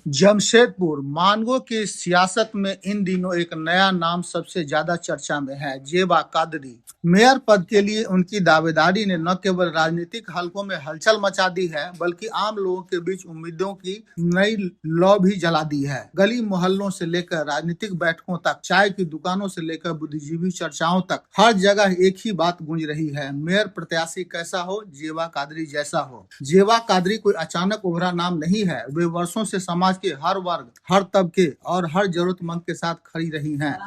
जमशेदपुर मानगो की सियासत में इन दिनों एक नया नाम सबसे ज्यादा चर्चा में है, जेबा कादरी। मेयर पद के लिए उनकी दावेदारी ने न केवल राजनीतिक हलकों में हलचल मचा दी है, बल्कि आम लोगों के बीच उम्मीदों की नई लौ भी जला दी है। गली मोहल्लों से लेकर राजनीतिक बैठकों तक, चाय की दुकानों से लेकर बुद्धिजीवी चर्चाओं तक, हर जगह एक ही बात गूंज रही है, मेयर प्रत्याशी कैसा हो, जेबा कादरी जैसा हो। जेबा कादरी कोई अचानक उभरा नाम नहीं है, वे वर्षों से समाज के हर वर्ग, हर तबके और हर जरूरतमंद के साथ खड़ी रही हैं।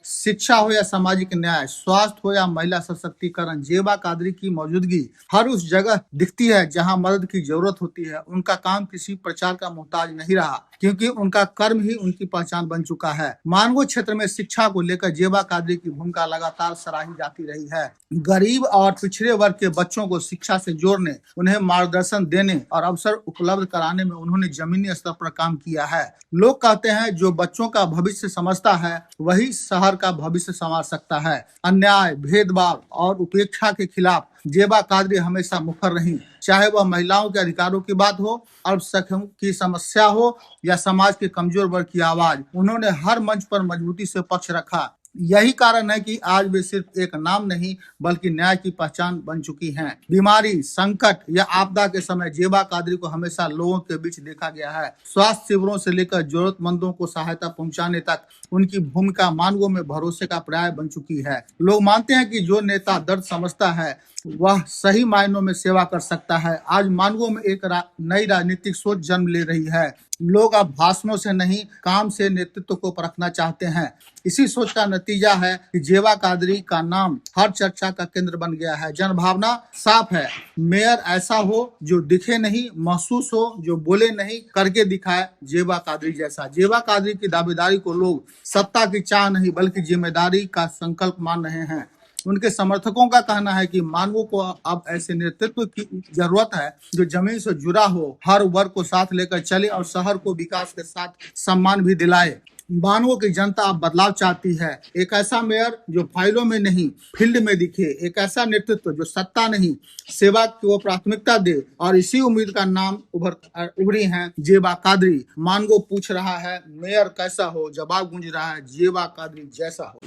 शिक्षा हो या सामाजिक न्याय, स्वास्थ्य हो या महिला सशक्तिकरण, जेबा कादरी की मौजूदगी हर उस जगह दिखती है जहां मदद की जरूरत होती है। उनका काम किसी प्रचार का मोहताज नहीं रहा, क्योंकि उनका कर्म ही उनकी पहचान बन चुका है। मानगो क्षेत्र में शिक्षा को लेकर जेबा कादरी की भूमिका लगातार सराही जाती रही है। गरीब और पिछड़े वर्ग के बच्चों को शिक्षा से जोड़ने, उन्हें मार्गदर्शन देने और अवसर उपलब्ध कराने में उन्होंने जमीनी स्तर पर काम किया है। लोग कहते हैं, जो बच्चों का भविष्य समझता है वही शहर का भविष्य संवार सकता है। अन्याय, भेदभाव और उपेक्षा के खिलाफ जेबा कादरी हमेशा मुखर रही, चाहे वह महिलाओं के अधिकारों की बात हो, अल्पसंख्यकों की समस्या हो या समाज के कमजोर वर्ग की आवाज। उन्होंने हर मंच पर मजबूती से पक्ष रखा। यही कारण है कि आज वे सिर्फ एक नाम नहीं, बल्कि न्याय की पहचान बन चुकी हैं। बीमारी, संकट या आपदा के समय जेबा कादरी को हमेशा लोगों के बीच देखा गया है। स्वास्थ्य शिविरों से लेकर जरूरतमंदों को सहायता पहुंचाने तक उनकी भूमिका मानवों में भरोसे का पर्याय बन चुकी है। लोग मानते हैं कि जो नेता दर्द समझता है वह सही मायनों में सेवा कर सकता है। आज मानगो में एक नई राजनीतिक सोच जन्म ले रही है। लोग अब भाषणों से नहीं, काम से नेतृत्व को परखना चाहते हैं। इसी सोच का नतीजा है कि जेबा कादरी का नाम हर चर्चा का केंद्र बन गया है। जनभावना साफ है, मेयर ऐसा हो जो दिखे नहीं, महसूस हो, जो बोले नहीं, करके दिखाए, जेबा कादरी जैसा। जेबा कादरी की दावेदारी को लोग सत्ता की चाह नहीं, बल्कि जिम्मेदारी का संकल्प मान रहे हैं। उनके समर्थकों का कहना है कि मानवों को अब ऐसे नेतृत्व की जरूरत है जो जमीन से जुड़ा हो, हर वर्ग को साथ लेकर चले और शहर को विकास के साथ सम्मान भी दिलाए। मानवों की जनता अब बदलाव चाहती है। एक ऐसा मेयर जो फाइलों में नहीं, फील्ड में दिखे। एक ऐसा नेतृत्व जो सत्ता नहीं, सेवा को प्राथमिकता दे। और इसी उम्मीद का नाम उभरी हैं जेबा कादरी। मानगो पूछ रहा है, मेयर कैसा हो? जवाब गूंज रहा है, जेबा कादरी जैसा हो।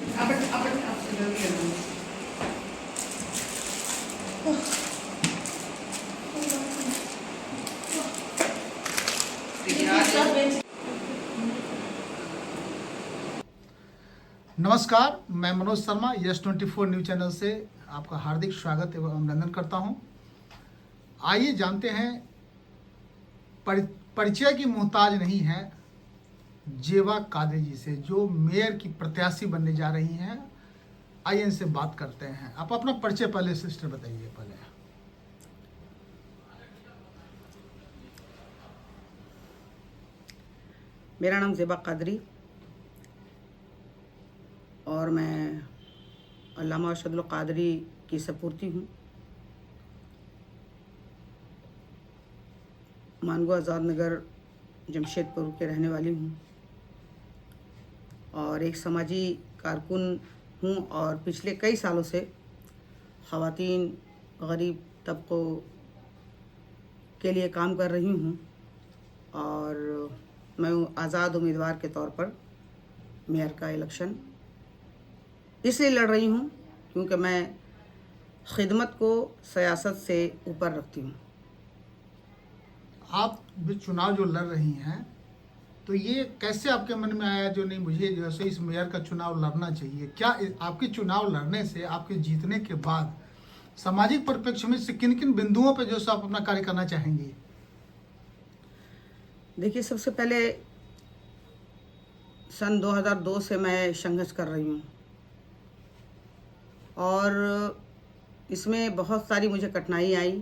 नमस्कार, मैं मनोज शर्मा यस24 न्यूज चैनल से आपका हार्दिक स्वागत एवं अभिनंदन करता हूं। आइए जानते हैं, परिचय की मोहताज नहीं है जेबा कादरी जी से, जो मेयर की प्रत्याशी बनने जा रही हैं। आइए इनसे बात करते हैं। आप अपना परिचय पहले सिस्टर बताइए। पहले मेरा नाम जेबा कादरी और मैं अल्लामा अरशदुल कादरी की सपूर्ती हूँ। मानगो आज़ाद नगर जमशेदपुर के रहने वाली हूँ और एक समाजी कारकुन हूँ और पिछले कई सालों से ख़वातीन, गरीब तबकों के लिए काम कर रही हूँ और मैं आज़ाद उम्मीदवार के तौर पर मेयर का इलेक्शन इसलिए लड़ रही हूँ क्योंकि मैं खिदमत को सियासत से ऊपर रखती हूँ। आप भी चुनाव जो लड़ रही हैं, तो ये कैसे आपके मन में आया जो नहीं, मुझे जैसे इस मेयर का चुनाव लड़ना चाहिए? क्या आपके चुनाव लड़ने से, आपके जीतने के बाद सामाजिक परिप्रेक्ष्य में से किन किन बिंदुओं पर जो आप अपना कार्य करना चाहेंगी? देखिए, सबसे पहले सन 2002 से मैं संघर्ष कर रही हूँ और इसमें बहुत सारी मुझे कठिनाई आई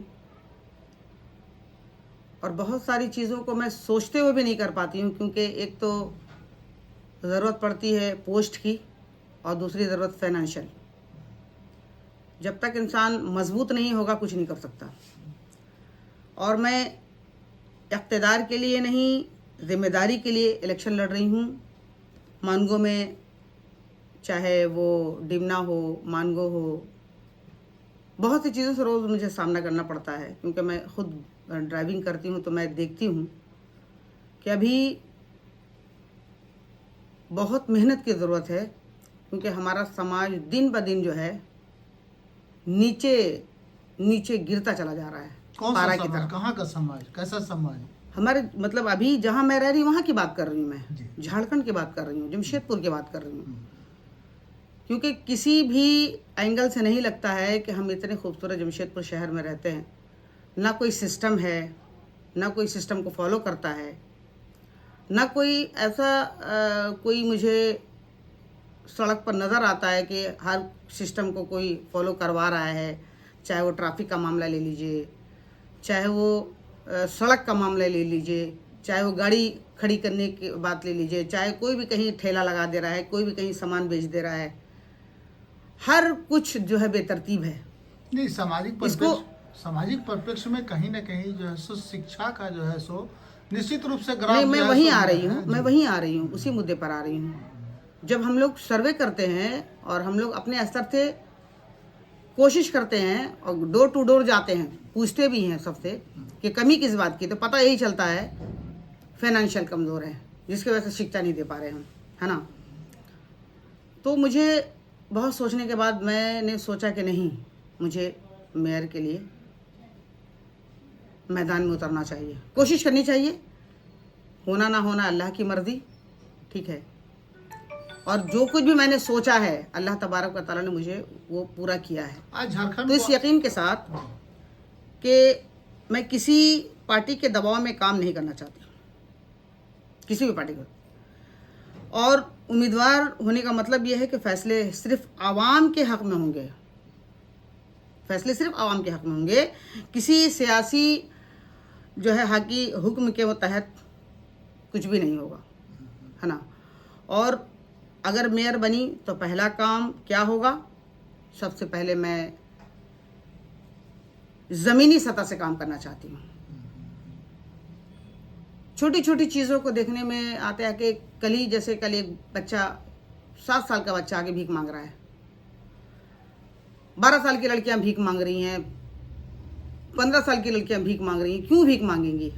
और बहुत सारी चीज़ों को मैं सोचते हुए भी नहीं कर पाती हूँ, क्योंकि एक तो ज़रूरत पड़ती है पोस्ट की और दूसरी ज़रूरत फाइनेंशियल। जब तक इंसान मजबूत नहीं होगा कुछ नहीं कर सकता। और मैं इक़्तिदार के लिए नहीं, ज़िम्मेदारी के लिए इलेक्शन लड़ रही हूँ। मानगो में, चाहे वो डिमना हो, मानगो हो, बहुत सी चीज़ों से रोज़ मुझे सामना करना पड़ता है, क्योंकि मैं खुद ड्राइविंग करती हूँ तो मैं देखती हूँ कि अभी बहुत मेहनत की ज़रूरत है, क्योंकि हमारा समाज दिन ब दिन जो है नीचे नीचे गिरता चला जा रहा है, कौन सा पारा की समाज, तरफ। कहाँ का समाज, कैसा समाज? हमारे मतलब अभी जहाँ मैं रह रही हूँ वहाँ की बात कर रही हूँ, जी। मैं झारखंड की बात कर रही हूँ, जमशेदपुर की बात कर रही हूँ। क्योंकि किसी भी एंगल से नहीं लगता है कि हम इतने खूबसूरत जमशेदपुर शहर में रहते हैं, ना कोई सिस्टम है, ना कोई सिस्टम को फॉलो करता है, ना कोई ऐसा कोई मुझे सड़क पर नज़र आता है कि हर सिस्टम को कोई फॉलो करवा रहा है। चाहे वो ट्रैफिक का मामला ले लीजिए, चाहे वो सड़क का मामला ले लीजिए, चाहे वो गाड़ी खड़ी करने की बात ले लीजिए, चाहे कोई भी कहीं ठेला लगा दे रहा है, कोई भी कहीं सामान बेच दे रहा है, हर कुछ जो है बेतरतीब है। नहीं, सामाजिक इसको परिप्रेक्ष्य में कहीं ना कहीं जो है सो शिक्षा का जो है सो निश्चित रूप से नहीं, ग्राफ मैं जो है वहीं सो आ जो रही है, हूँ, मैं जी। वहीं आ रही हूँ, उसी मुद्दे पर आ रही हूँ। जब हम लोग सर्वे करते हैं और हम लोग अपने स्तर से कोशिश करते हैं और डोर टू डोर जाते हैं, पूछते भी हैं सबसे कि कमी किस बात की, तो पता यही चलता है फाइनेंशियल कमज़ोर है, जिसकी वजह से शिक्षा नहीं दे पा रहे हम, है ना। तो मुझे बहुत सोचने के बाद मैंने सोचा कि नहीं, मुझे मेयर के लिए मैदान में उतरना चाहिए, कोशिश करनी चाहिए। होना ना होना अल्लाह की मर्ज़ी, ठीक है। और जो कुछ भी मैंने सोचा है अल्लाह तबारक व तआला ने मुझे वो पूरा किया है। आज झारखंड तो इस को यकीन के साथ कि मैं किसी पार्टी के दबाव में काम नहीं करना चाहती, किसी भी पार्टी को। और उम्मीदवार होने का मतलब यह है कि फैसले सिर्फ आवाम के हक में होंगे, फैसले सिर्फ आवाम के हक में होंगे, किसी सियासी जो है हाकी हुक्म के तहत कुछ भी नहीं होगा, है ना। और अगर मेयर बनी तो पहला काम क्या होगा, सबसे पहले मैं ज़मीनी सतह से काम करना चाहती हूँ। छोटी छोटी चीज़ों को देखने में आता है कि कल ही जैसे कल एक बच्चा 7 साल का बच्चा आगे भीख मांग रहा है, 12 साल की लड़कियां भीख मांग रही हैं, 15 साल की लड़कियां भीख मांग रही हैं। क्यों भीख मांगेंगी?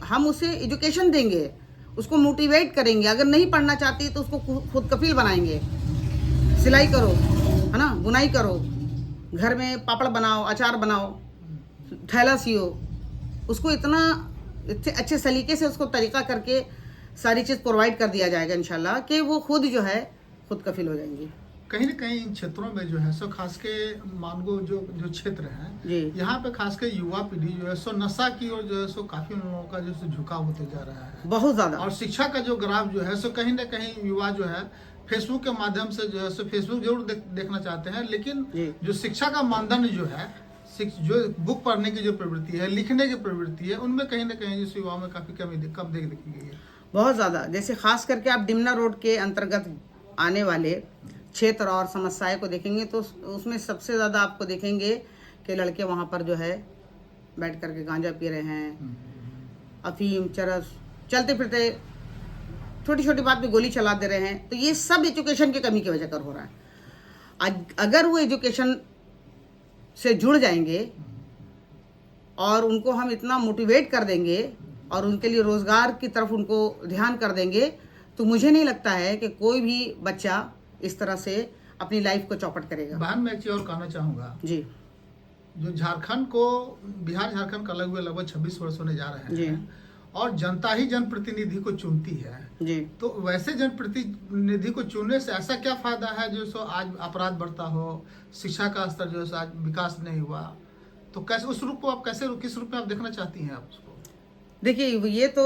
हम उसे एजुकेशन देंगे, उसको मोटिवेट करेंगे। अगर नहीं पढ़ना चाहती तो उसको खुद कफील बनाएंगे। सिलाई करो, है ना, बुनाई करो, घर में पापड़ बनाओ, अचार बनाओ, थैला सियो, उसको इतना अच्छे सलीके से उसको तरीका करके सारी चीज़ प्रोवाइड कर दिया जाएगा इंशाल्लाह कि वो खुद जो है खुद कफील हो जाएंगी। कहीं न कहीं इन क्षेत्रों में जो है सो खास के मानगो जो क्षेत्र है, जी। यहाँ पे खास के युवा पीढ़ी जो है सो नशा की ओर जो है सो काफी लोगों का जो है झुकाव होते जा रहा है, बहुत ज़्यादा। और शिक्षा का जो ग्राफ जो है सो कहीं ना कहीं युवा जो है फेसबुक के माध्यम से जो है सो फेसबुक जरूर देखना चाहते हैं, लेकिन जी। जो शिक्षा का मानदंड जो है, जो बुक पढ़ने की जो प्रवृत्ति है, लिखने की प्रवृत्ति है, उनमें कहीं ना कहीं जिस युवाओं में काफी कम देखी गई है। बहुत ज़्यादा। जैसे खास करके आप डिमना रोड के अंतर्गत आने वाले क्षेत्र और समस्याएं को देखेंगे तो उसमें सबसे ज़्यादा आपको देखेंगे कि लड़के वहाँ पर जो है बैठ करके गांजा पी रहे हैं, अफीम, चरस, चलते फिरते छोटी छोटी बात पे गोली चला दे रहे हैं। तो ये सब एजुकेशन की कमी की वजह कर हो रहा है। अगर वो एजुकेशन से जुड़ जाएंगे और उनको हम इतना मोटिवेट कर देंगे और उनके लिए रोज़गार की तरफ उनको ध्यान कर देंगे, तो मुझे नहीं लगता है कि कोई भी बच्चा इस तरह से अपनी लाइफ को चौपट करेगा। बहन, मैं एक चीज और कहना चाहूँगा जी। जो झारखंड को, बिहार झारखंड का लगभग 26 वर्ष होने जा रहे जी। हैं, और जनता ही जनप्रतिनिधि को चुनती है। जी। तो वैसे जनप्रतिनिधि को चुनने से ऐसा क्या फायदा है जो सो आज अपराध बढ़ता हो, शिक्षा का स्तर जो है आज विकास नहीं हुआ, तो कैसे उस रूप को आप किस रूप में आप देखना चाहती हैं आप उसको? देखिए, ये तो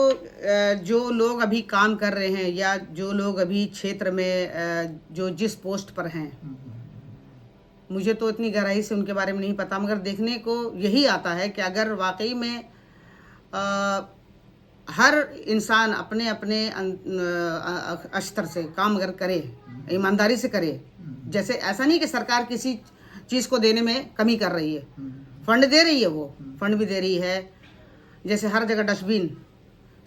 जो लोग अभी काम कर रहे हैं या जो लोग अभी क्षेत्र में जो जिस पोस्ट पर हैं, मुझे तो इतनी गहराई से उनके बारे में नहीं पता, मगर देखने को यही आता है कि अगर वाकई में हर इंसान अपने अपने स्तर से काम अगर करे, ईमानदारी से करे, जैसे ऐसा नहीं कि सरकार किसी चीज़ को देने में कमी कर रही है, फंड दे रही है, वो फंड भी दे रही है। जैसे हर जगह डस्टबिन,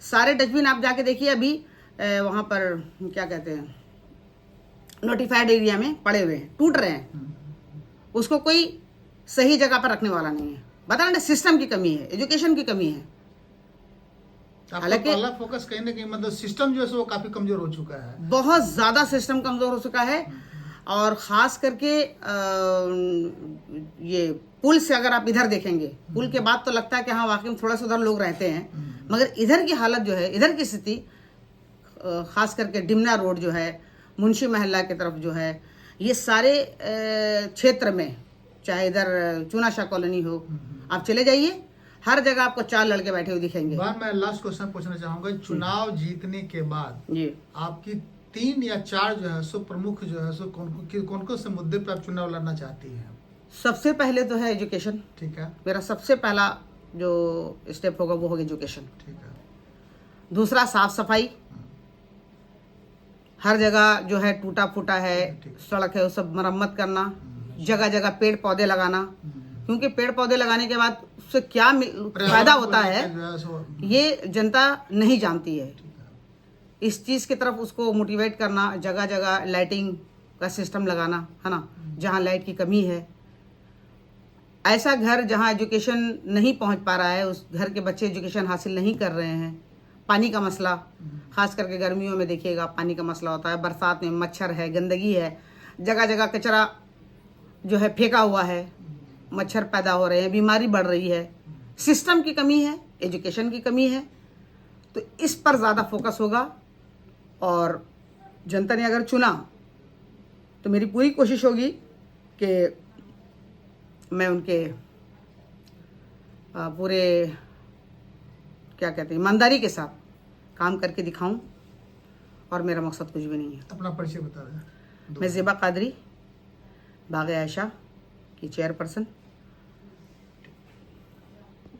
सारे डस्टबिन आप जाके देखिए अभी वहाँ पर क्या कहते हैं, नोटिफाइड एरिया में पड़े हुए हैं, टूट रहे हैं, उसको कोई सही जगह पर रखने वाला नहीं है। बता रहे, सिस्टम की कमी है, एजुकेशन की कमी है। आपका हालांकि पहला फोकस कहीं ना कहीं मतलब सिस्टम जो है वो काफी कमजोर हो चुका है। बहुत ज़्यादा सिस्टम कमज़ोर हो चुका है, और ख़ास करके ये पुल से अगर आप इधर देखेंगे, पुल के बाद तो लगता है कि हाँ वाकई में थोड़ा सा उधर लोग रहते हैं, मगर इधर की हालत जो है, इधर की स्थिति, ख़ास करके डिमना रोड जो है, मुंशी महल्ला की तरफ जो है, ये सारे क्षेत्र में, चाहे इधर चुनाशाह कॉलोनी हो, आप चले जाइए, हर जगह आपको 4 लड़के बैठे हुए दिखेंगे। बार मैं लास्ट क्वेश्चन पूछना चाहूंगा, चुनाव जीतने के बाद जी, आपकी 3 या 4 जो है सो प्रमुख जो है सो कौन कौन से मुद्दे पर आप चुनाव लड़ना चाहती हैं? सबसे पहले तो है एजुकेशन। ठीक है, मेरा सबसे पहला जो स्टेप होगा वो होगा एजुकेशन। ठीक है। दूसरा साफ सफाई, हर जगह जो है टूटा फूटा है, सड़क है, वो सब मरम्मत करना, जगह जगह पेड़ पौधे लगाना, क्योंकि पेड़ पौधे लगाने के बाद उससे क्या फायदा होता है ये जनता नहीं जानती है। इस चीज़ की तरफ उसको मोटिवेट करना, जगह जगह लाइटिंग का सिस्टम लगाना, है ना, जहाँ लाइट की कमी है, ऐसा घर जहाँ एजुकेशन नहीं पहुँच पा रहा है, उस घर के बच्चे एजुकेशन हासिल नहीं कर रहे हैं। पानी का मसला, खास करके गर्मियों में देखिएगा पानी का मसला होता है, बरसात में मच्छर है, गंदगी है, जगह जगह कचरा जो है फेंका हुआ है, मच्छर पैदा हो रहे हैं, बीमारी बढ़ रही है, सिस्टम की कमी है, एजुकेशन की कमी है। तो इस पर ज़्यादा फोकस होगा, और जनता ने अगर चुना तो मेरी पूरी कोशिश होगी कि मैं उनके पूरे क्या कहते हैं ईमानदारी के साथ काम करके दिखाऊं, और मेरा मकसद कुछ भी नहीं है। अपना परिचय बता दें। मैं ज़ेबा कादरी, बाग़-ए-आयशा की चेयरपर्सन।